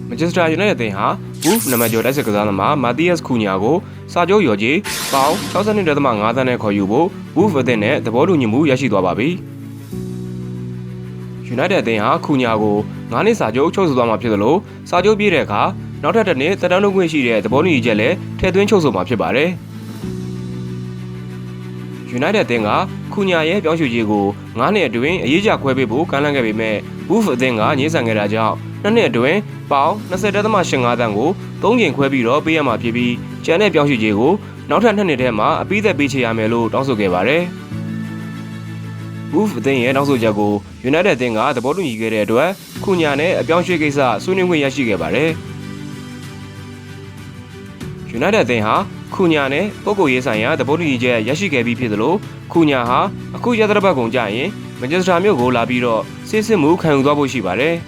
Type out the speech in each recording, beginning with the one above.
Manchester United အသင်းဟာ Wolf နံပါတ်ကျော်တိုက်စစ်ကစားသမား Matthias Cunha ကိုစာချုပ်လျော်ကြေးပေါင် 62.5 သန်းနဲ့ခေါ်ယူဖို့ Wolf အသင်းနဲ့သဘောတူညီမှုရရှိသွားပါပြီ။ United အသင်းဟာ Cunha ကို9နှစ်စာချုပ်ချုပ်ဆိုသွားမှာဖြစ်သလိုစာချုပ်ပြည့်တဲ့အခါနောက်ထပ်တစ်နှစ်သက်တမ်းလုပ်ခွင့်ရှိတဲ့သဘောတူညီချက်လည်းထည့်သွင်းချုပ်ဆိုမှာဖြစ်ပါတယ်။ United အသင်းကCunhaရဲ့ပြောင်းရွှေ့ခြင်းကို9နှစ်အတွင်းအရေးကြခွဲပေးဖို့ကမ်းလှမ်းခဲ့ပေမဲ့ Wolf အသင်းကငြင်းဆန်ခဲ့တာကြောင့်2နှစ်အတွင်းပေါင် 20.85 သန်းကို3ချိန်ခွဲပြီးတော့ပေးရမှာဖြစ်ပြီးကျန်တဲ့ပြောင်းရွှေ့ခြင်းကိုနောက်ထပ်2နှစ်ထဲမှာအပြီးသက်ပေးချေရမယ်လို့တောင်းဆိုခဲ့ပါတယ်။ Wolf အသင်းရဲ့တောင်းဆိုချက်ကို United အသင်းကသဘောတူညီခဲ့တဲ့အတွက်Cunhaနဲ့အပြောင်းရွှေ့ကိစ္စဆွေးနွေးခွင့်ရရှိခဲ့ပါတယ်။ United အသင်းဟာCunhaနဲ့ပုဂ္ဂိုလ်ရေးဆိုင်ရာသဘောတူညီချက်ရရှိခဲ့ပြီးဖြစ်သလိုCunhaဟာအခုရက်သတ္တပတ်ကုန်ကြရင်Manchesterမြို့ကိုလာပြီးတော့စစ်မှုခံယူသွားဖို့ရှိပါတယ်။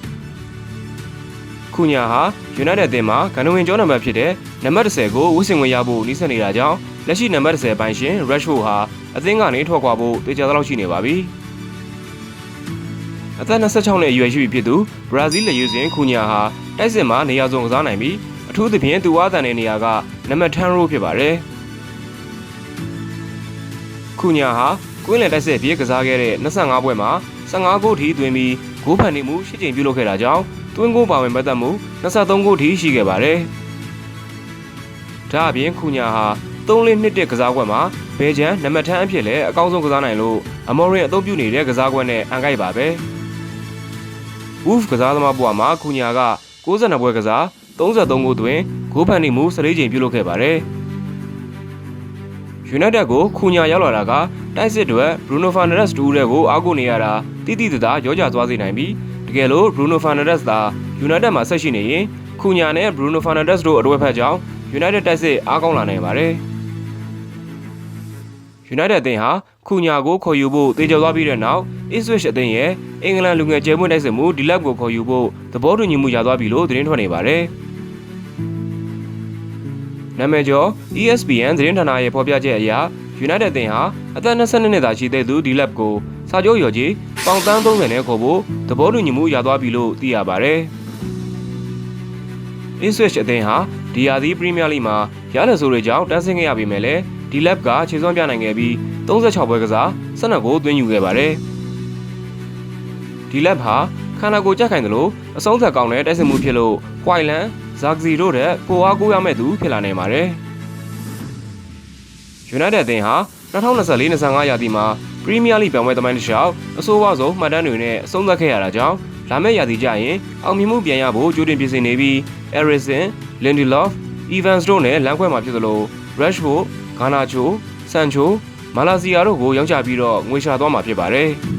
CunhaဟာUnited အသင်းမှာဂန္ဓဝင်ကျောနံပါတ်ဖြစ်တဲ့နံပါတ်10ကိုဝတ်ဆင်ခွင့်ရဖို့နှိစက်နေတာကြောင့်လက်ရှိနံပါတ်10ပိုင်ရှင် Rashford ဟာအသင်းကနေထွက်ခွာဖို့တေချာသလောက်ရှိနေပါပြီ။အသက်26နှစ်အရွယ်ရှိပြီဖြစ်သူဘရာဇီးလက်ရွေးစင်Cunhaဟာတိုက်စစ်မှာနေရာစုံကစားနိုင်ပြီးအထူးသဖြင့်သူအားတန်တဲ့နေရာကနံပါတ်10 row ဖြစ်ပါတယ်။ Cunhaဟာကွင်းလယ်တိုက်စစ်အဖြစ်ကစားခဲ့တဲ့25ပွဲမှာ15ဂိုးထိသွင်းပြီးဂိုးဖန်တီးမှု8ချိန်ပြုလုပ်ခဲ့တာကြောင့်သွင်းဂိုးပါဝင်ပတ်သက်မှု23ဂိုးထိရှိခဲ့ပါတယ်။ဒါအပြင်Cunhaဟာ3-4-2-1ကစားကွက်မှာဘယ်ဂျန်နံပါတ်10အဖြစ်လည်းအကောင်းဆုံးကစားနိုင်လို့အမော်ရင်အသုံးပြုနေတဲ့ကစားကွက်နဲ့အန်ကိုက်ပါပဲ။ Wolf ကစားသမားဘဝမှာCunhaက62ပွဲကစား33ဂိုးသွင်းဂိုးဖန်တီးမှု14ချိန်ပြုလုပ်ခဲ့ပါတယ်။ United ကိုCunhaရောက်လာတာကတိုက်စစ်တွေBruno Fernandes တူတဲ့ကိုအားကိုနေရတာတိတိတသားရောကြသွားစေနိုင်ပြီးတကယ်လို့Bruno Fernandes သာ United မှာဆက်ရှိနေရင်Cunhaနဲ့ Bruno Fernandes တို့အတွဲဖက်ကြောင်း United တိုက်စစ်အားကောင်းလာနိုင်ပါတယ်။ United အသင်းဟာCunhaကိုခေါ်ယူဖို့တေချာသွားပြီးတဲ့နောက် Ipswich အသင်းရဲ့အင်္ဂလန်လူငယ်ကျဲပွင့်တိုက်စစ်မှုဒီလက်ကိုခေါ်ယူဖို့သဘောတူညီမှုရသွားပြီလို့သတင်းထွက်နေပါတယ်။နာမည်ကျော် ESPN သတင်းဌာနရဲ့ဖော်ပြချက်အရUnited အသင်းဟာအသက်22နှစ်သာရှိသေးသူဒီလက်ကိုစာချုပ်လျော်ကြေးပေါင်30နဲ့ခေါ်ဖို့သဘောတူညီမှုရသွားပြီလို့သိရပါတယ်။ Ipswich အသင်းဟာဒီယာဒီပရီးမီးယားလိမှာရလဒ်ဆိုးတွေကြောင့်တန်းဆင်းခဲ့ရပေမဲ့လည်းဒီလက်ကခြေစွမ်းပြနိုင်ခဲ့ပြီး36ပွဲကစား12ဂိုးသွင်းယူခဲ့ပါတယ်။ဒီလက်ဟာခန္ဓာကိုယ်ကြက်ခိုင်တယ်လို့အဆုံးသက်ကောင်းတဲ့တိုက်စစ်မှုဖြစ်လို့ Whiteland, Zagzi တို့တဲ့ပိုအားကိုးရမဲ့သူဖြစ်လာနိုင်ပါတယ်။ United အသင်းဟာ2024-25 ရာသီမှာပရီးမီးယားလိပြောင်းပွဲသမိုင်းတစ်လျှောက်အဆိုးဝါးဆုံးမှတ်တမ်းတွေနဲ့အဆုံးသတ်ခဲ့ရတာကြောင့်လာမယ့်ရာသီကျရင်အောင်မြင်မှုပြန်ရဖို့ကြိုတင်ပြင်ဆင်နေပြီး Eriksen, Lindelof, Evans တို့နဲ့လမ်းခွဲမှာဖြစ်သလို Rashford, Garnacho, Sancho, Malaysia တို့ကိုရောင်းချပြီးတော့ငွေရှာသွားမှာဖြစ်ပါတယ်။